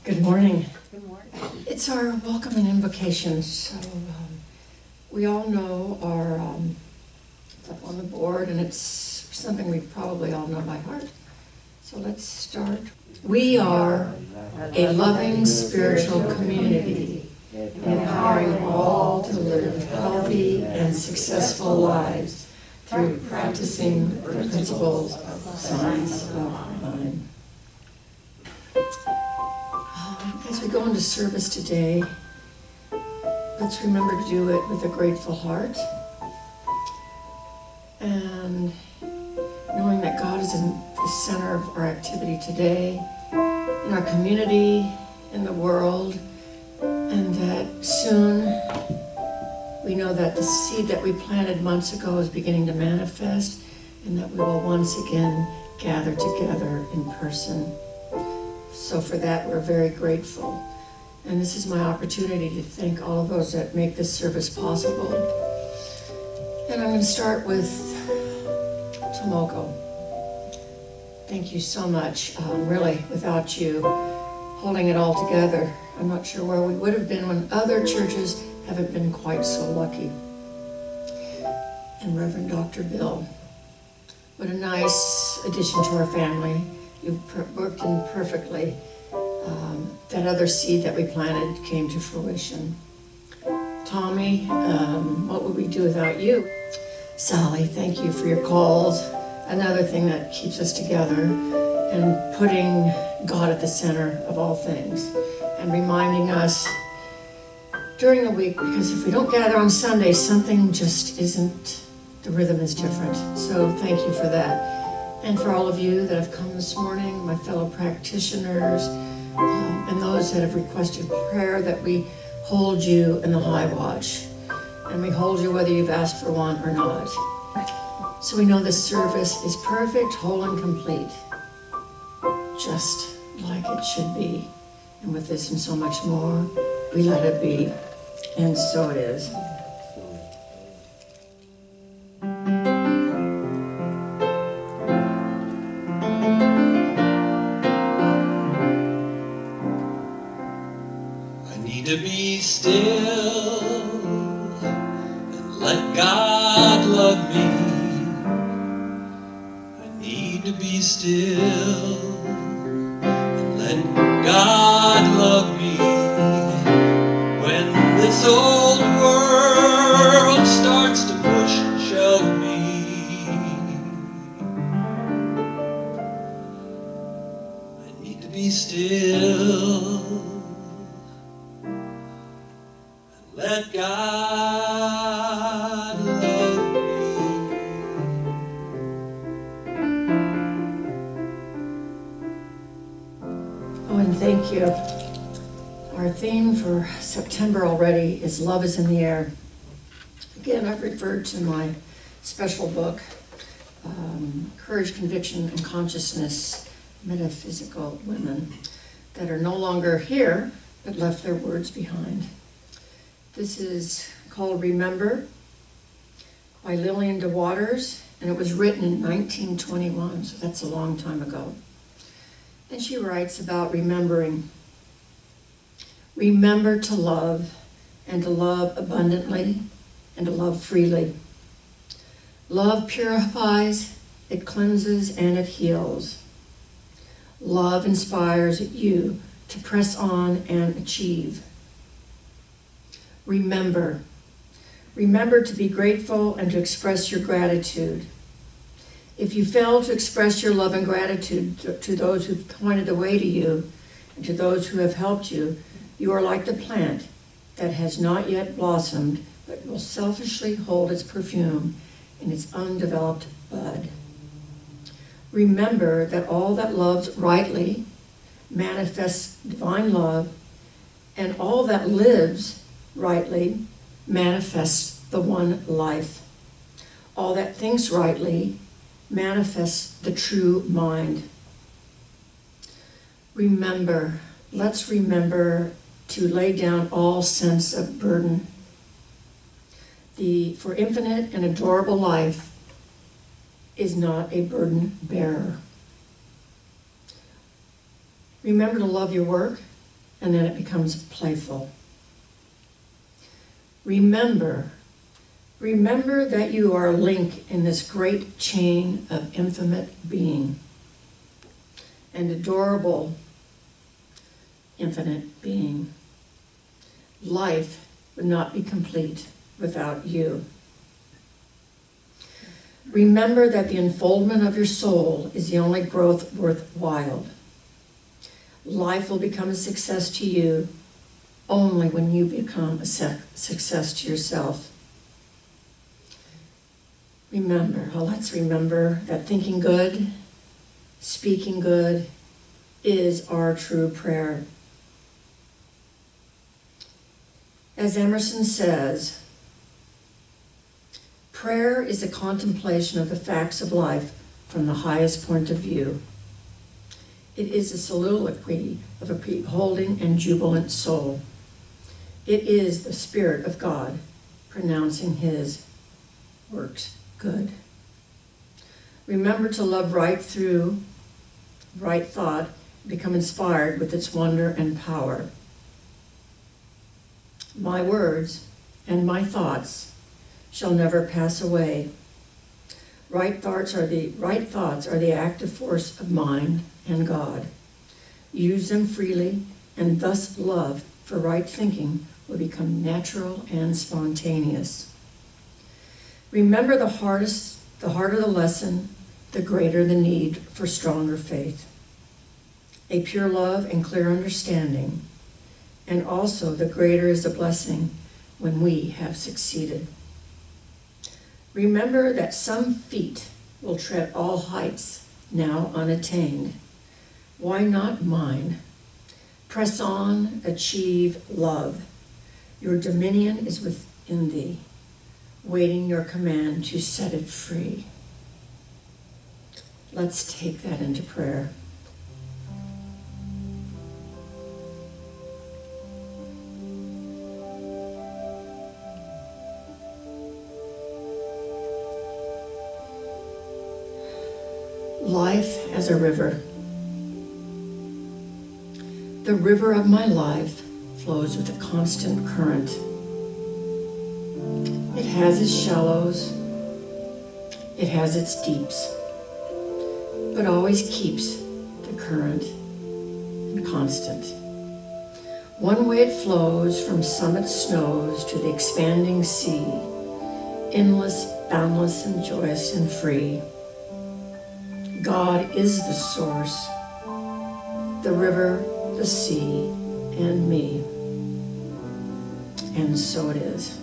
Good morning. Good morning. It's our welcome and invocation. So we all know it's up on the board, and it's something we probably all know by heart. So let's start. We are a loving spiritual community, empowering all to live healthy and successful lives through practicing the principles of science of mind. As we go into service today, let's remember to do it with a grateful heart and knowing that God is in the center of our activity today, in our community, in the world, and that soon we know that the seed that we planted months ago is beginning to manifest, and that we will once again gather together in person. So for that, we're very grateful. And this is my opportunity to thank all of those that make this service possible. And I'm going to start with Tomoko. Thank you so much. Really, without you holding it all together, I'm not sure where we would have been when other churches haven't been quite so lucky. And Reverend Dr. Bill, what a nice addition to our family. You've worked in perfectly. That other seed that we planted came to fruition. Tommy, what would we do without you? Sally, thank you for your calls. Another thing that keeps us together and putting God at the center of all things and reminding us during the week, because if we don't gather on Sunday, something just isn't, the rhythm is different. So thank you for that. And for all of you that have come this morning, my fellow practitioners, and those that have requested prayer, that we hold you in the high watch. And we hold you whether you've asked for one or not. So we know this service is perfect, whole, and complete, just like it should be. And with this and so much more, we let it be. And so it is. To be still and let God love me. I need to be still and let God love me. When this old world starts to push and shove me, I need to be still. Let God love me. Oh, and thank you. Our theme for September already is Love is in the Air. Again, I've referred to my special book, Courage, Conviction, and Consciousness, Metaphysical Women, that are no longer here, but left their words behind. This is called Remember by Lillian de Waters, and it was written in 1921, so that's a long time ago. And she writes about remembering. Remember to love, and to love abundantly, and to love freely. Love purifies, it cleanses, and it heals. Love inspires you to press on and achieve. Remember. Remember to be grateful and to express your gratitude. If you fail to express your love and gratitude to those who've pointed the way to you and to those who have helped you, you are like the plant that has not yet blossomed but will selfishly hold its perfume in its undeveloped bud. Remember that all that loves rightly manifests divine love, and all that lives rightly manifests the one life. All that thinks rightly manifests the true mind. Remember, let's remember to lay down all sense of burden. For infinite and adorable life is not a burden bearer. Remember to love your work and then it becomes playful. Remember that you are a link in this great chain of infinite being, and adorable infinite being. Life would not be complete without you. Remember that the unfoldment of your soul is the only growth worthwhile. Life will become a success to you only when you become a success to yourself. Let's remember that thinking good, speaking good, is our true prayer. As Emerson says, prayer is a contemplation of the facts of life from the highest point of view. It is a soliloquy of a beholding and jubilant soul. It is the Spirit of God pronouncing his works good. Remember to love right through, right thought, become inspired with its wonder and power. My words and my thoughts shall never pass away. Right thoughts are the active force of mind and God. Use them freely, and thus love for right thinking will become natural and spontaneous. Remember the harder the lesson, the greater the need for stronger faith. A pure love and clear understanding, and also the greater is the blessing when we have succeeded. Remember that some feet will tread all heights now unattained. Why not mine? Press on, achieve love. Your dominion is within thee, waiting your command to set it free. Let's take that into prayer. Life as a river. The river of my life flows with a constant current. It has its shallows, it has its deeps, but always keeps the current and constant. One way it flows from summit snows to the expanding sea, endless, boundless, and joyous and free. God is the source, the river, the sea, and me. And so it is.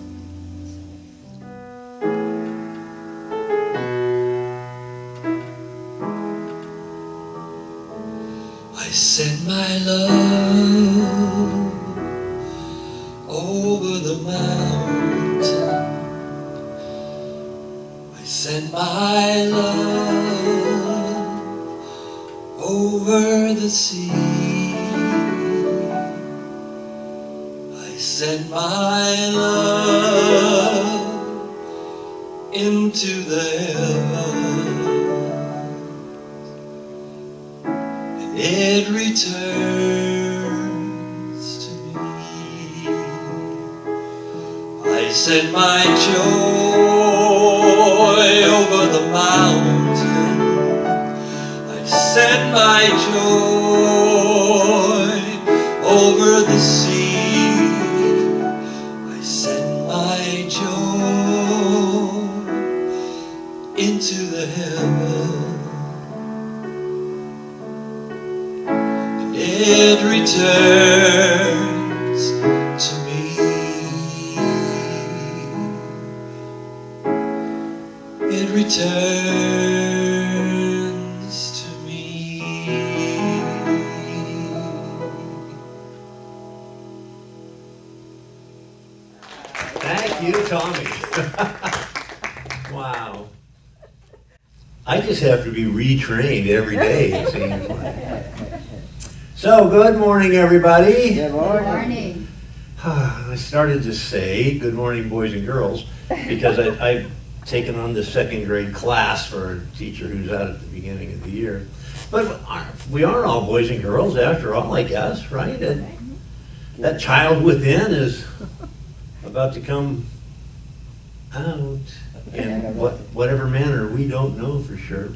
I send my love over the mountain. I send my love over the sea. I send my love into the heavens. It returns to me. I send my joy over the mountain. I send my joy over the sea. I send my joy into the heavens. It returns to me. It returns to me. Thank you, Tommy. Wow. I just have to be retrained every day, it seems like. So, good morning, everybody. Good morning. I started to say good morning, boys and girls, because I've taken on this second grade class for a teacher who's out at the beginning of the year. But we aren't all boys and girls after all, I guess, right? That child within is about to come out in whatever manner, we don't know for sure.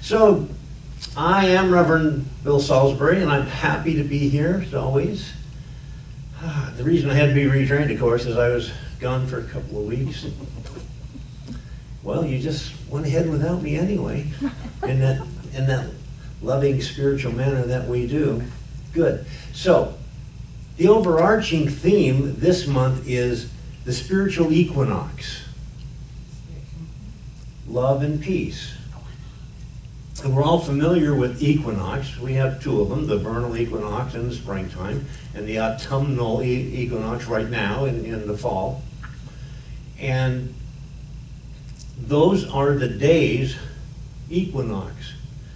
So, I am Reverend Bill Salisbury, and I'm happy to be here, as always. The reason I had to be retrained, of course, is I was gone for a couple of weeks. Well, you just went ahead without me anyway, in that loving spiritual manner that we do. Good. So, the overarching theme this month is the spiritual equinox. Love and peace. And we're all familiar with equinox. We have two of them, the vernal equinox in the springtime and the autumnal equinox right now in the fall. And those are the days equinox.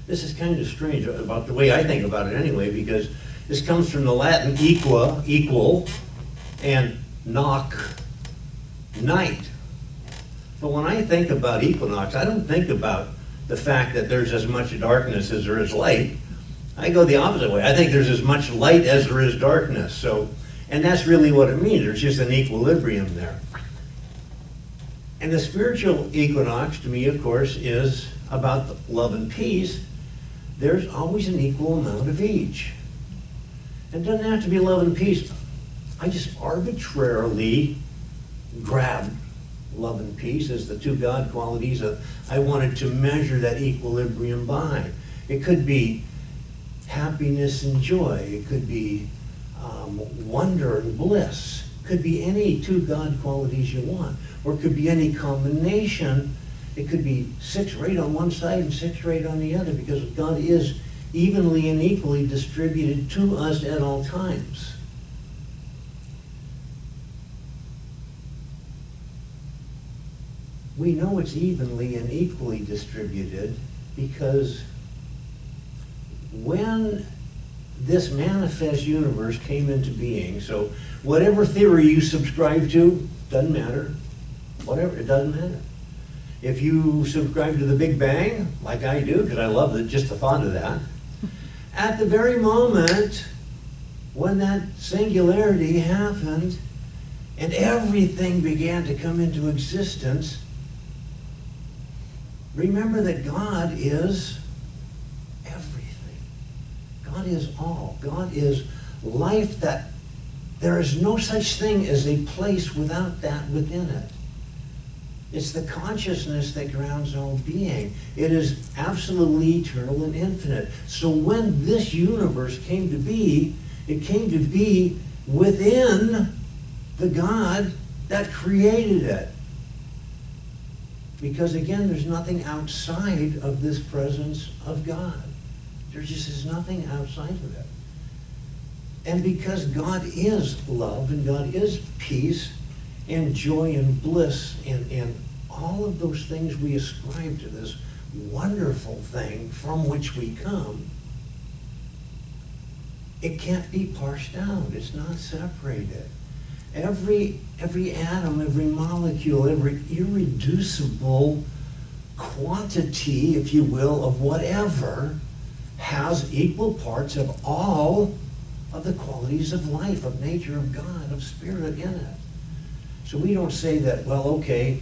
This is kind of strange about the way I think about it anyway, because this comes from the Latin equa, equal, and noc, night. But when I think about equinox, I don't think about the fact that there's as much darkness as there is light. I go the opposite way. I think there's as much light as there is darkness. So, and that's really what it means. There's just an equilibrium there. And the spiritual equinox, to me, of course, is about love and peace. There's always an equal amount of each. It doesn't have to be love and peace. I just arbitrarily grabbed love and peace as the two God qualities that I wanted to measure that equilibrium by. It could be happiness and joy. It could be wonder and bliss. It could be any two God qualities you want. Or it could be any combination. It could be 6 or 8 on one side and 6 or 8 on the other, because God is evenly and equally distributed to us at all times. We know it's evenly and equally distributed because when this manifest universe came into being, so whatever theory you subscribe to, doesn't matter. Whatever, it doesn't matter. If you subscribe to the Big Bang, like I do, because I love just the thought of that, at the very moment when that singularity happened and everything began to come into existence, remember that God is everything. God is all. God is life, that there is no such thing as a place without that within it. It's the consciousness that grounds all being. It is absolutely eternal and infinite. So when this universe came to be, it came to be within the God that created it. Because again, there's nothing outside of this presence of God. There just is nothing outside of it. And because God is love and God is peace and joy and bliss and all of those things we ascribe to this wonderful thing from which we come, it can't be parsed out. It's not separated. Every atom, every molecule, every irreducible quantity, if you will, of whatever has equal parts of all of the qualities of life, of nature, of God, of spirit in it. So we don't say that, well, okay,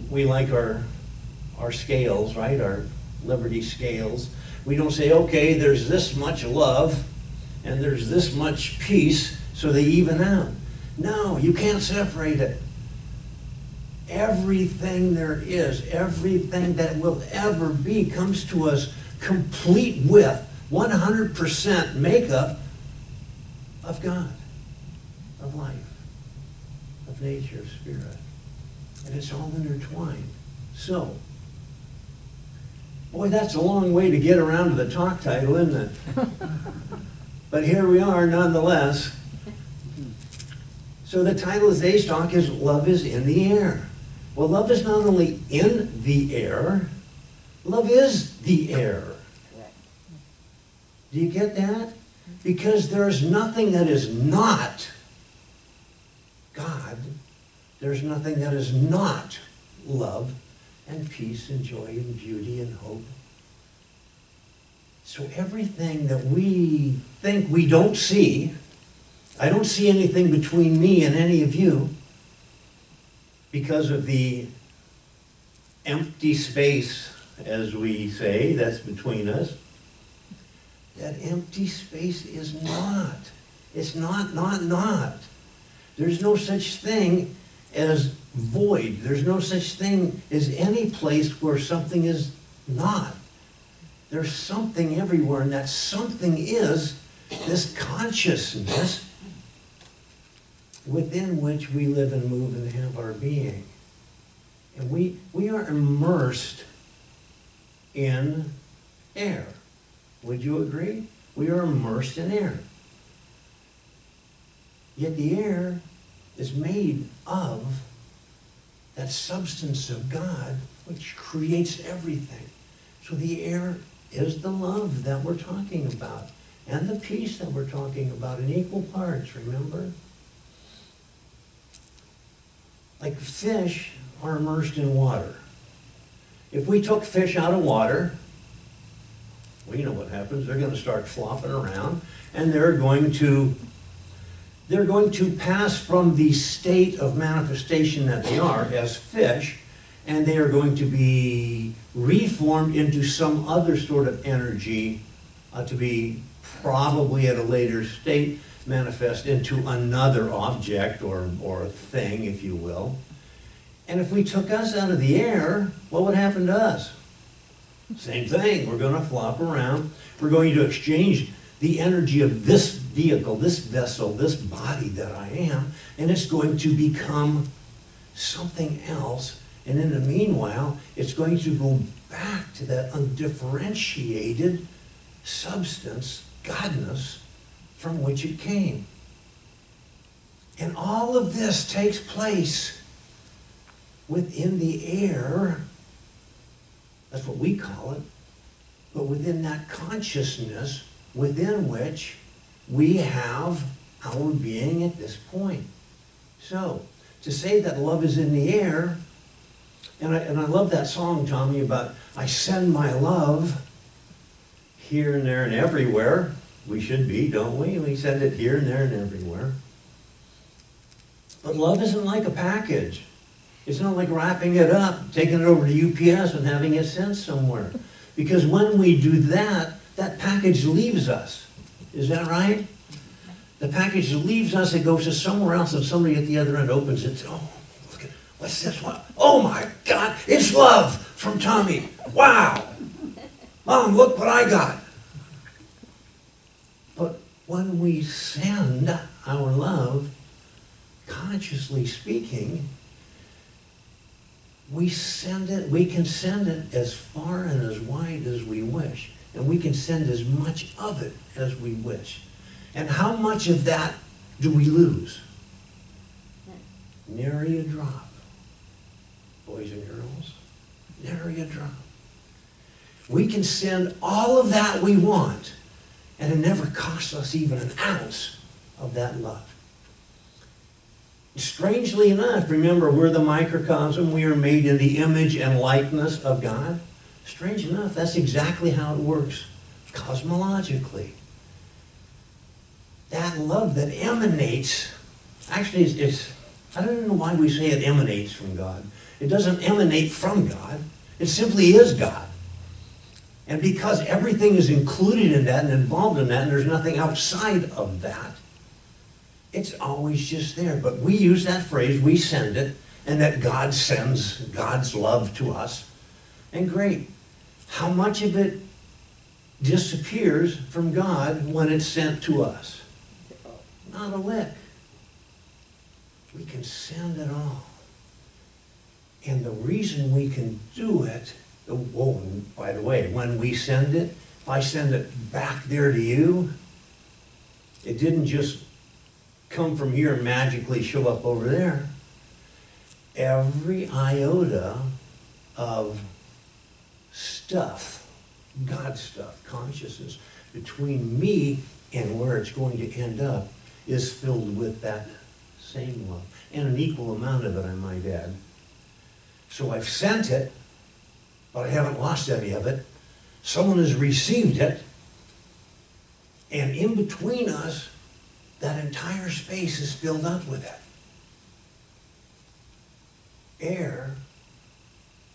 we like our scales, right? Our Liberty scales. We don't say, okay, there's this much love and there's this much peace, so they even out. No, you can't separate it. Everything there is, everything that will ever be, comes to us complete with 100% makeup of God, of life, of nature, of spirit. And it's all intertwined. So, boy, that's a long way to get around to the talk title, isn't it? But here we are nonetheless. So the title of today's talk is Love is in the Air. Well, love is not only in the air, love is the air. Do you get that? Because there is nothing that is not God. There's nothing that is not love and peace and joy and beauty and hope. So everything that we think we don't see I don't see anything between me and any of you because of the empty space, as we say, that's between us. That empty space is not. It's not. There's no such thing as void. There's no such thing as any place where something is not. There's something everywhere, and that something is this consciousness within which we live and move and have our being. And we are immersed in air. Would you agree? We are immersed in air. Yet the air is made of that substance of God which creates everything. So the air is the love that we're talking about and the peace that we're talking about in equal parts, remember? Like fish are immersed in water. If we took fish out of water, well, you know what happens. They're going to start flopping around, and they're going to pass from the state of manifestation that they are as fish, and they are going to be reformed into some other sort of energy to be probably at a later state manifest into another object or a thing, if you will. And if we took us out of the air, what would happen to us? Same thing. We're going to flop around. We're going to exchange the energy of this vehicle, this vessel, this body that I am, and it's going to become something else. And in the meanwhile, it's going to go back to that undifferentiated substance, godness, from which it came. And all of this takes place within the air. That's what we call it. But within that consciousness within which we have our being at this point. So, to say that love is in the air, and I love that song, Tommy, about I send my love here and there and everywhere. We should be, don't we? We send it here and there and everywhere. But love isn't like a package. It's not like wrapping it up, taking it over to UPS and having it sent somewhere. Because when we do that, that package leaves us. Is that right? The package leaves us, it goes to somewhere else, and somebody at the other end opens it. Oh, look at, what's this one? Oh my God, it's love from Tommy. Wow. Mom, look what I got. But when we send our love, consciously speaking, we can send it as far and as wide as we wish. And we can send as much of it as we wish. And how much of that do we lose? Nary a drop. Boys and girls, nary a drop. We can send all of that we want, and it never costs us even an ounce of that love. Strangely enough, remember, we're the microcosm. We are made in the image and likeness of God. Strange enough, that's exactly how it works cosmologically. That love that emanates, actually, I don't know why we say it emanates from God. It doesn't emanate from God. It simply is God. And because everything is included in that and involved in that, and there's nothing outside of that, it's always just there. But we use that phrase, we send it, and that God sends God's love to us. And great. How much of it disappears from God when it's sent to us? Not a lick. We can send it all. And the reason we can do it, oh, by the way, when we send it, if I send it back there to you, it didn't just come from here and magically show up over there. Every iota of stuff, God stuff, consciousness, between me and where it's going to end up is filled with that same love. And an equal amount of it, I might add. So I've sent it, but I haven't lost any of it. Someone has received it, and in between us, that entire space is filled up with it. Air,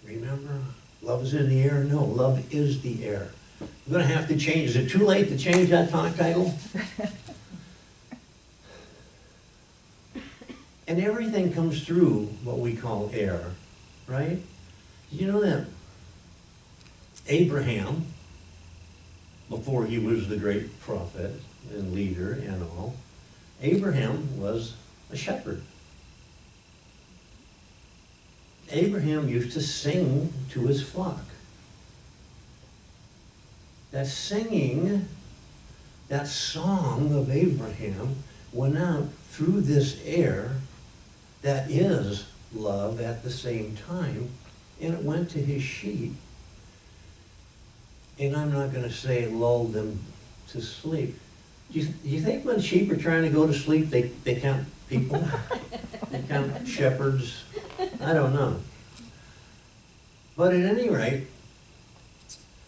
remember, love is in the air? No, love is the air. I'm gonna have to change, is it too late to change that talk title? And everything comes through what we call air, right? Did you know that Abraham, before he was the great prophet and leader and all, Abraham was a shepherd. Abraham used to sing to his flock. That singing, that song of Abraham went out through this air that is love at the same time, and it went to his sheep. And I'm not going to say lulled them to sleep. Do you think when sheep are trying to go to sleep, they count people? They count shepherds? I don't know. But at any rate,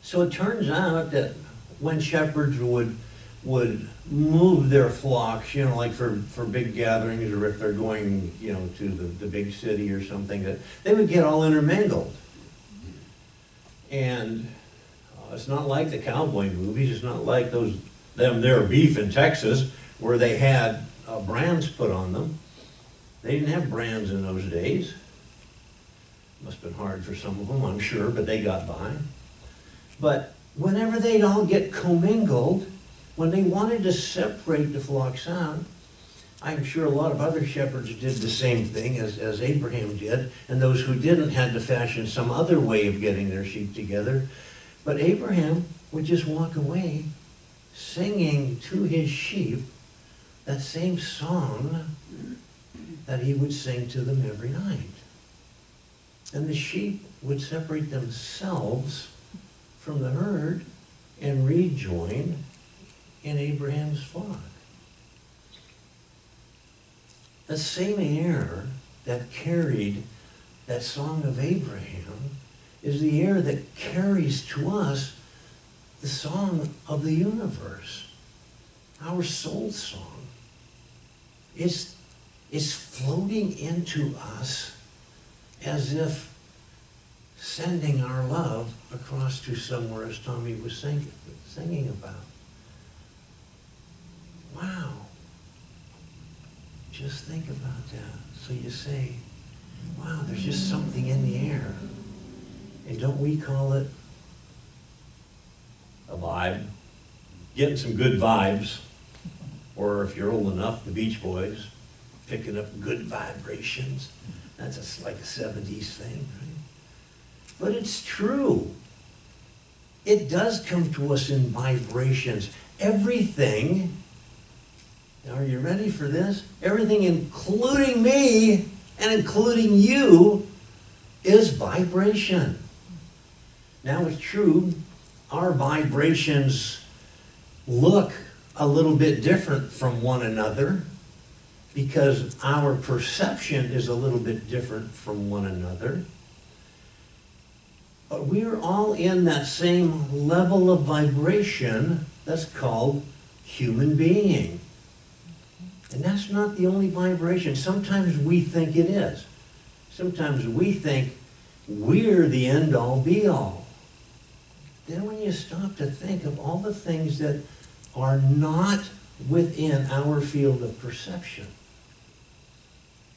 so it turns out that when shepherds would move their flocks, you know, like for big gatherings, or if they're going, you know, to the big city or something, that they would get all intermingled. And it's not like the cowboy movies. It's not like their beef in Texas where they had brands put on them. They didn't have brands in those days. Must have been hard for some of them, I'm sure, but they got by. But whenever they'd all get commingled, when they wanted to separate the flocks out, I'm sure a lot of other shepherds did the same thing as Abraham did, and those who didn't had to fashion some other way of getting their sheep together. But Abraham would just walk away singing to his sheep that same song that he would sing to them every night. And the sheep would separate themselves from the herd and rejoin in Abraham's flock. The same air that carried that song of Abraham is the air that carries to us the song of the universe, our soul song. It's floating into us as if sending our love across to somewhere, as Tommy was singing about. Wow. Just think about that. So you say, wow, there's just something in the air. And don't we call it a vibe? Getting some good vibes. Or if you're old enough, the Beach Boys, picking up good vibrations. That's like a 70s thing, right? But it's true. It does come to us in vibrations. Everything, are you ready for this? Everything, including me and including you, is vibration. Now it's true, our vibrations look a little bit different from one another because our perception is a little bit different from one another. But we're all in that same level of vibration that's called human being. And that's not the only vibration. Sometimes we think it is. Sometimes we think we're the end-all, be-all. Then when you stop to think of all the things that are not within our field of perception,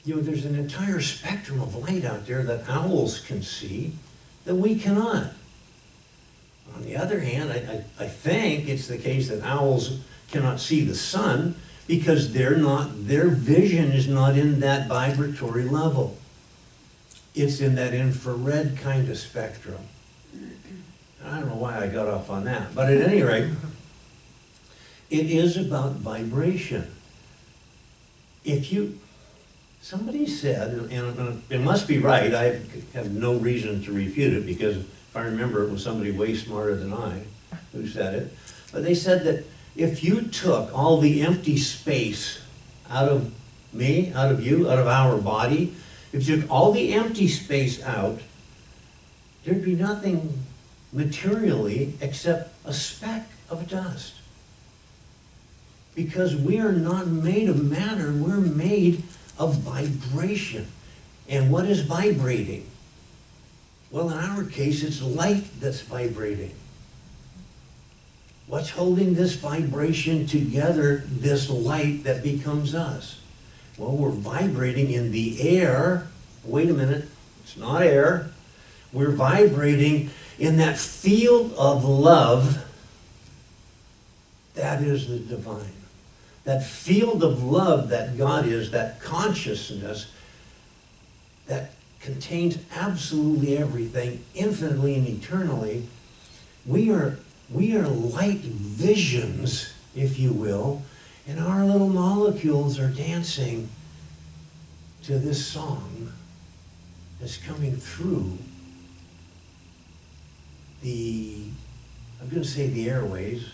you know, there's an entire spectrum of light out there that owls can see that we cannot. On the other hand, I think it's the case that owls cannot see the sun because their vision is not in that vibratory level. It's in that infrared kind of spectrum. I don't know why I got off on that, but at any rate, it is about vibration. Somebody said, and it must be right, I have no reason to refute it because if I remember it was somebody way smarter than I who said it, but they said that if you took all the empty space out of me, out of you, out of our body, if you took all the empty space out, there'd be nothing materially except a speck of dust. Because we are not made of matter, we're made of vibration. And what is vibrating? Well, in our case, it's light that's vibrating. What's holding this vibration together, this light that becomes us? Well, we're vibrating in the air. Wait a minute, it's not air. We're vibrating in that field of love that is the divine. That field of love that God is, that consciousness that contains absolutely everything, infinitely and eternally. We are light visions, if you will, and our little molecules are dancing to this song that's coming through I'm going to say the airways,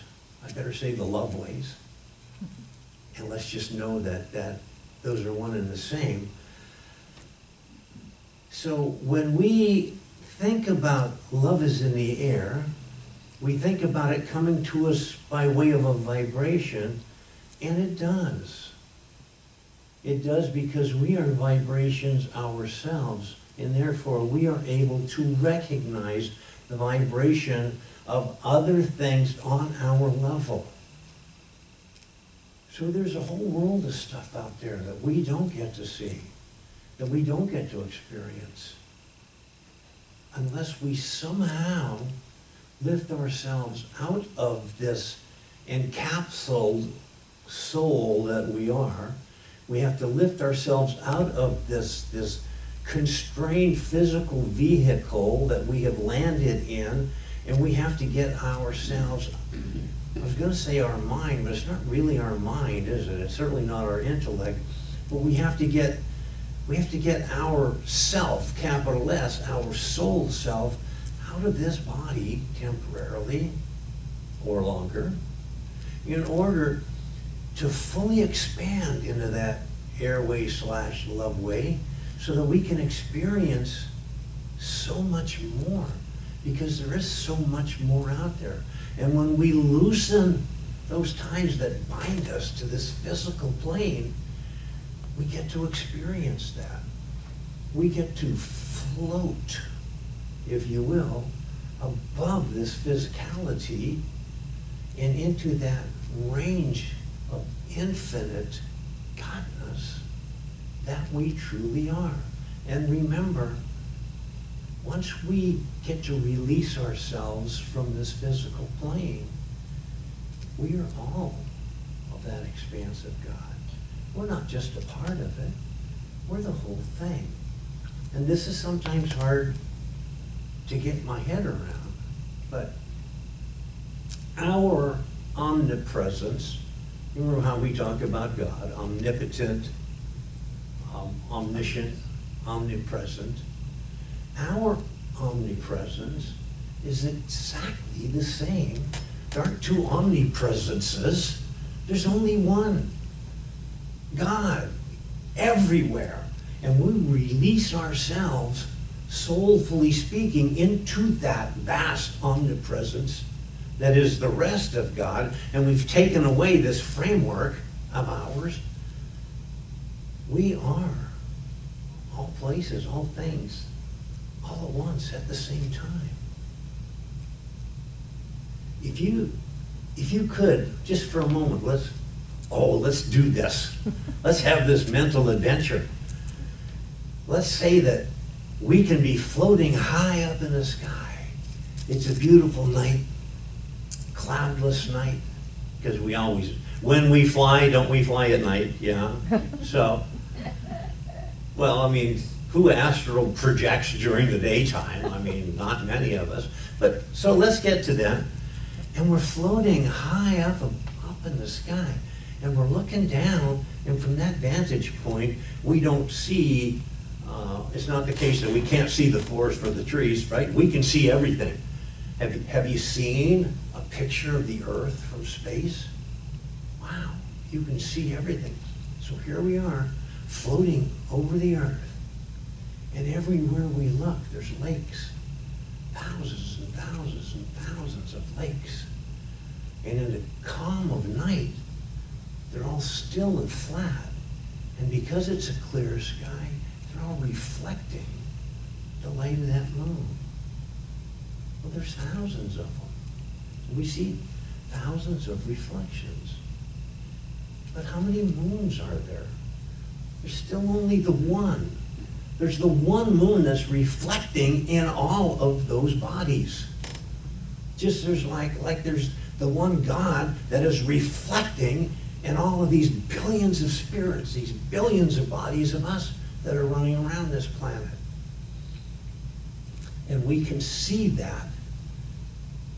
I better say the loveways. And let's just know that those are one and the same. So when we think about love is in the air, we think about it coming to us by way of a vibration, and it does. It does because we are vibrations ourselves, and therefore we are able to recognize the vibration of other things on our level. So there's a whole world of stuff out there that we don't get to see, that we don't get to experience, unless we somehow lift ourselves out of this encapsulated soul that we are. We have to lift ourselves out of this constrained physical vehicle that we have landed in, and we have to get ourselves, I was going to say our mind, but it's not really our mind, is it? It's certainly not our intellect, but we have to get our self, capital S, our soul self, out of this body temporarily or longer in order to fully expand into that airway / love way, so that we can experience so much more, because there is so much more out there. And when we loosen those ties that bind us to this physical plane, we get to experience that. We get to float, if you will, above this physicality and into that range of infinite godness that we truly are. And remember, once we get to release ourselves from this physical plane, we are all of that expansive God. We're not just a part of it, we're the whole thing. And this is sometimes hard to get my head around, but our omnipresence, you remember how we talk about God, omnipotent, omniscient, omnipresent. Our omnipresence is exactly the same. There aren't two omnipresences. There's only one. God, everywhere. And we release ourselves, soulfully speaking, into that vast omnipresence that is the rest of God, and we've taken away this framework of ours. We are all places, all things, all at once at the same time. If you could, just for a moment, let's do this. Let's have this mental adventure. Let's say that we can be floating high up in the sky. It's a beautiful night, cloudless night, because we always, when we fly, don't we fly at night? Yeah. So, well, I mean, who astral projects during the daytime? I mean, not many of us. But so let's get to that. And we're floating high up in the sky, and we're looking down, and from that vantage point, we don't see, it's not the case that we can't see the forest for the trees, right? We can see everything. Have you seen a picture of the Earth from space? Wow, you can see everything. So here we are, floating over the Earth, and everywhere we look, there's lakes. Thousands and thousands and thousands of lakes. And in the calm of night, all still and flat. And because it's a clear sky, they're all reflecting the light of that moon. Well, there's thousands of them. We see thousands of reflections. But how many moons are there? There's still only the one. There's the one moon that's reflecting in all of those bodies. Just there's like there's the one God that is reflecting in all of these billions of spirits, these billions of bodies of us that are running around this planet. And we can see that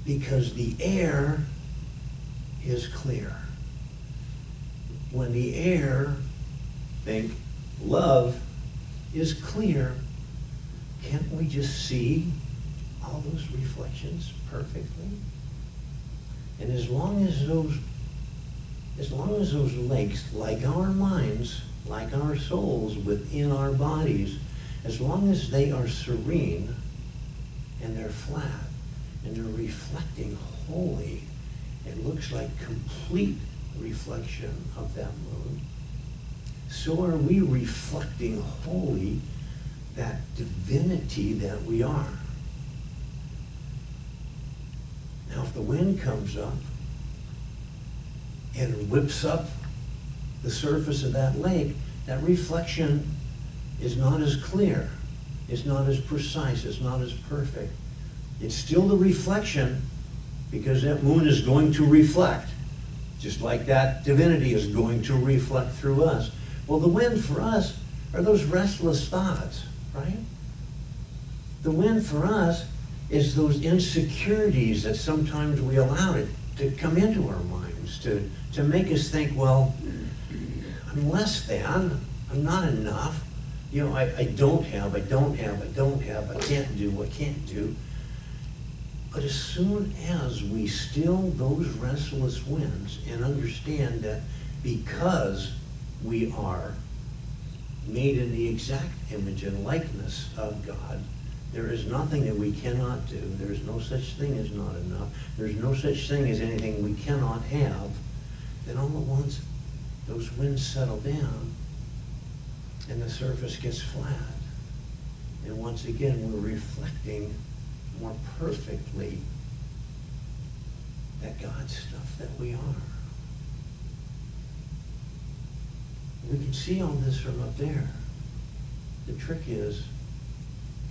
because the air is clear. When the air, think, love, is clear, can't we just see all those reflections perfectly? And as long as those lakes, like our minds, like our souls within our bodies, as long as they are serene and they're flat and they're reflecting wholly, it looks like complete reflection of that moon. So are we reflecting wholly that divinity that we are. Now, if the wind comes up and whips up the surface of that lake, that reflection is not as clear, it's not as precise, it's not as perfect. It's still the reflection because that moon is going to reflect, just like that divinity is going to reflect through us. Well, the wind for us are those restless thoughts, right? The wind for us is those insecurities that sometimes we allow it to come into our minds, to make us think, well, I'm less than, I'm not enough, you know, I don't have, I can't do. But as soon as we still those restless winds and understand that because we are made in the exact image and likeness of God, there is nothing that we cannot do. There's no such thing as not enough. There's no such thing as anything we cannot have. Then all at once, those winds settle down and the surface gets flat. And once again, we're reflecting more perfectly that God stuff that we are. We can see all this from up there. The trick is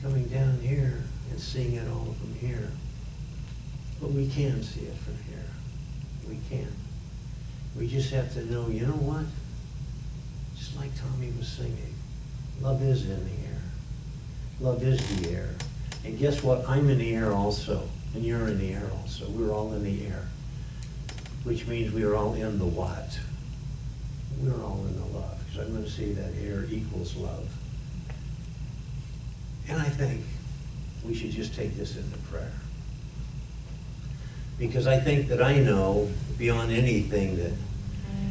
coming down here and seeing it all from here. But we can see it from here. We can. We just have to know, you know what? Just like Tommy was singing, love is in the air. Love is the air. And guess what? I'm in the air also. And you're in the air also. We're all in the air. Which means we are all in the what? We're all in the love. Because I'm going to say that air equals love. And I think we should just take this into prayer. Because I think that I know beyond anything that,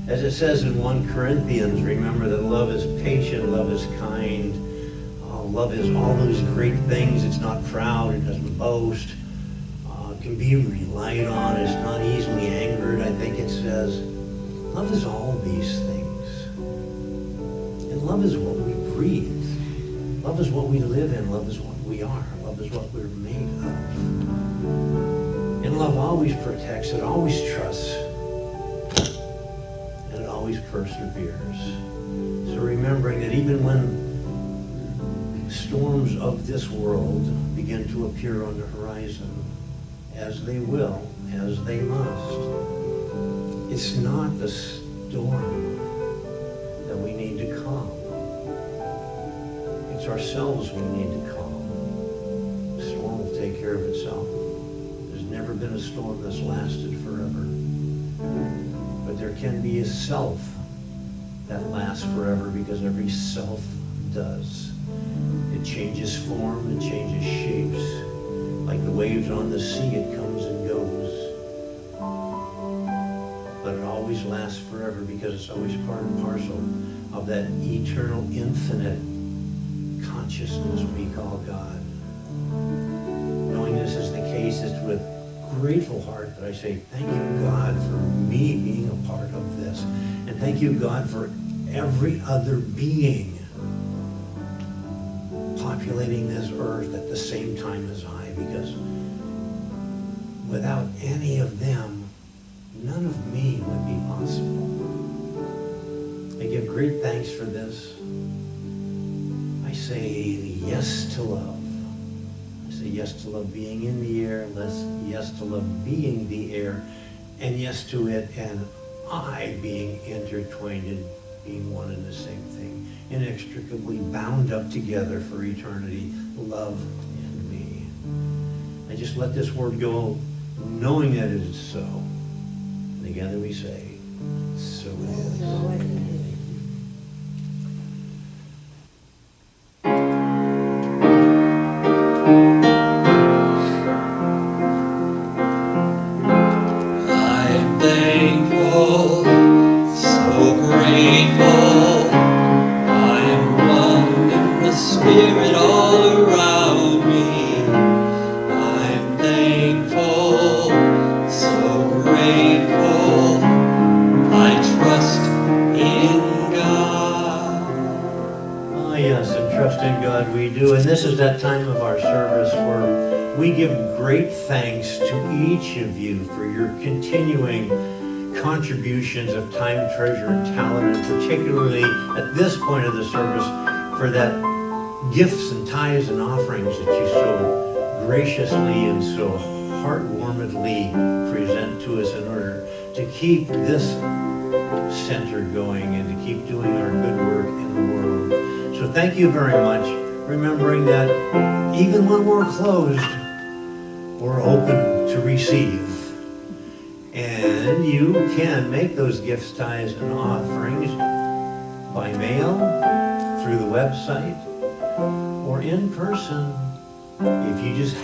as it says in 1 Corinthians, remember that love is patient, love is kind, love is all those great things. It's not proud, it doesn't boast, can be relied on, it's not easily angered. I think it says, love is all these things. And love is what we breathe. Love is what we live in. Love is what we are. Love is what we're made of. And love always protects, it always trusts, and it always perseveres. So remembering that even when storms of this world begin to appear on the horizon, as they will, as they must, it's not the storm that we need to calm. It's ourselves we need to calm. The storm will take care of itself. There's never been a storm that's lasted forever. But there can be a self that lasts forever, because every self does. It changes form, it changes shapes. Like the waves on the sea, it comes and goes. But it always lasts forever, because it's always part and parcel of that eternal, infinite consciousness we call God. Knowing this is the case, it's with grateful heart that I say, thank you, God, for me being a part of this. And Thank you, God, for every other being populating this earth at the same time as I, because without any of them, none of me would be possible. I give great thanks for this. I say yes to love. I say yes to love being in the air, yes to love being the air, and yes to it and I being intertwined and being one and the same thing, inextricably bound up together for eternity, love and me. I just let this word go, knowing that it is so. And together we say, so it is. So it is. I'm thankful, so grateful. I'm one in the Spirit all around me. I'm thankful, so grateful. I trust in God. Ah, yes, and trust in God we do. And this is that time of our service where we give great thanks to each of you for your continuing contributions of time, treasure, and talent, and particularly at this point of the service for that gifts and tithes and offerings that you so graciously and so heartwarmedly present to us in order to keep this center going and to keep doing our good work in the world. So thank you very much, remembering that even when we're closed, we're open to receive. And you can make those gifts, tithes, and offerings by mail, through the website, or in person. If you just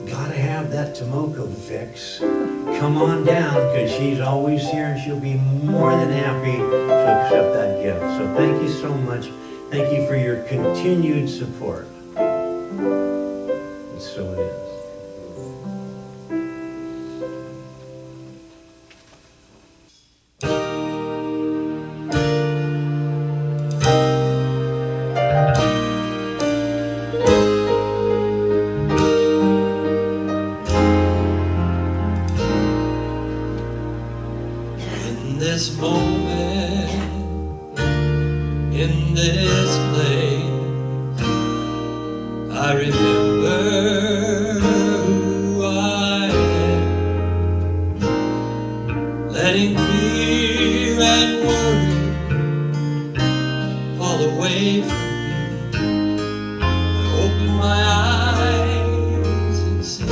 gotta have that Tomoko fix, come on down, because she's always here and she'll be more than happy to accept that gift. So thank you so much. Thank you for your continued support. And so it is. In this moment, in this place, I remember who I am, letting fear and worry fall away from me. I open my eyes and see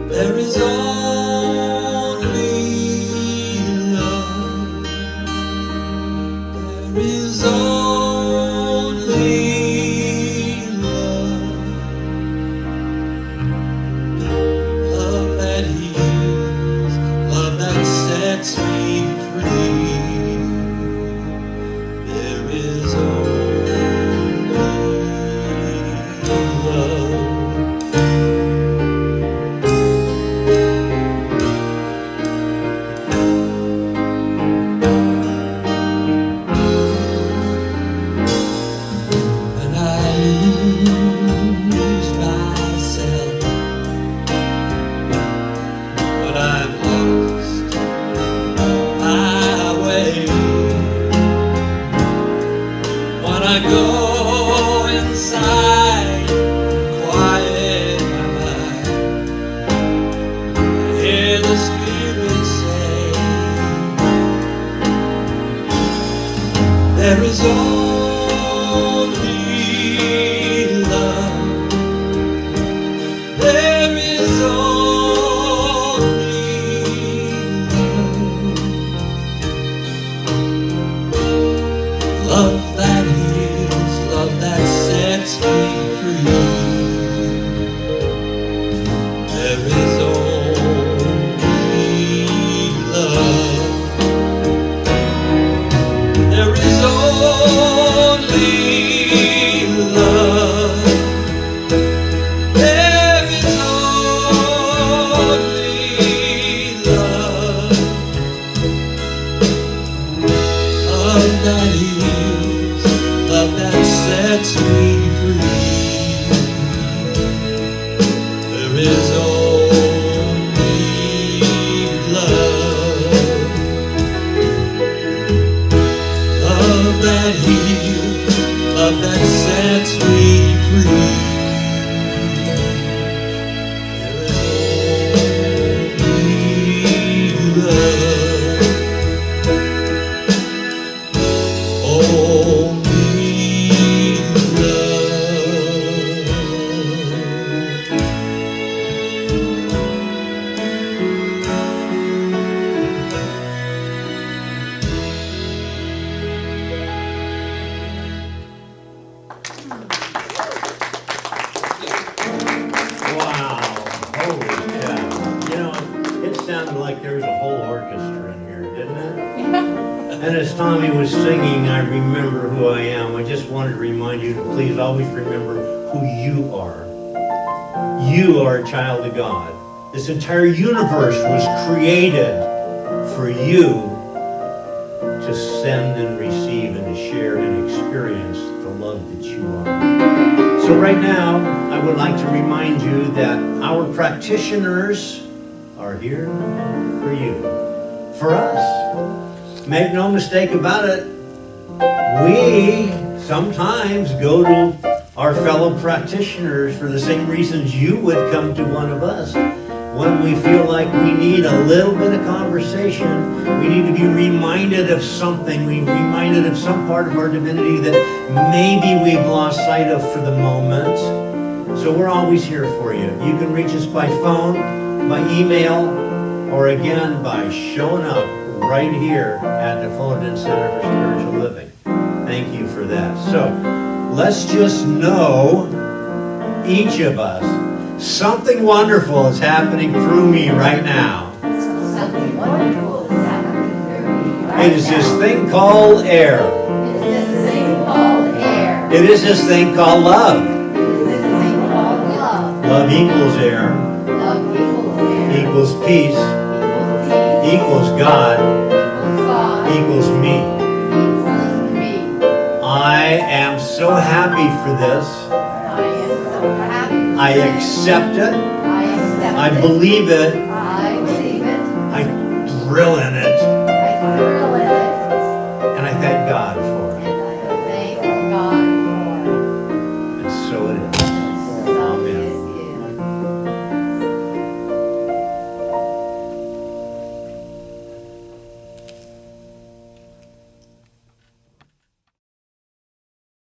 there is only love. There is only love. Love that heals, love that sets me free. There is only love. When I lose myself, when I've lost my way, when I go inside, quiet my mind, I hear the Spirit say, there is only love. There is only love. Love that heals, love that sets me free. There is only love. There is only that heals, love that sets me free. There is only love, love that heals, love that sets me free. There is only love, only love. Wow, holy cow. You know, it sounded like there was a whole orchestra in here, didn't it? And as Tommy was singing, I remember who I am. I just wanted to remind you to please always remember who you are. You are a child of God. This entire universe was created for you to send and receive and to share and experience the love that you are. So right now, I would like to remind you that our practitioners are here for you, for us. Make no mistake about it, we sometimes go to our fellow practitioners for the same reasons you would come to one of us. When we feel like we need a little bit of conversation, we need to be reminded of something, we reminded of some part of our divinity that maybe we've lost sight of for the moment. So we're always here for you. You can reach us by phone, by email, or again by showing up right here at the Fullerton Center for Spiritual Living. Thank you for that. So let's just know, each of us, something wonderful is happening through me right now. Something wonderful is happening through me right It is now. this thing called air. It is this thing called air. It is this thing called love. It is this thing called love. Love equals air, Love equals air. equals peace, Equals peace. equals God, Equals God. equals me. Equals me. I am so happy for this. I am so happy. I accept it. I accept I it. believe it. I believe it. I thrill in it. I thrill in it. And I thank God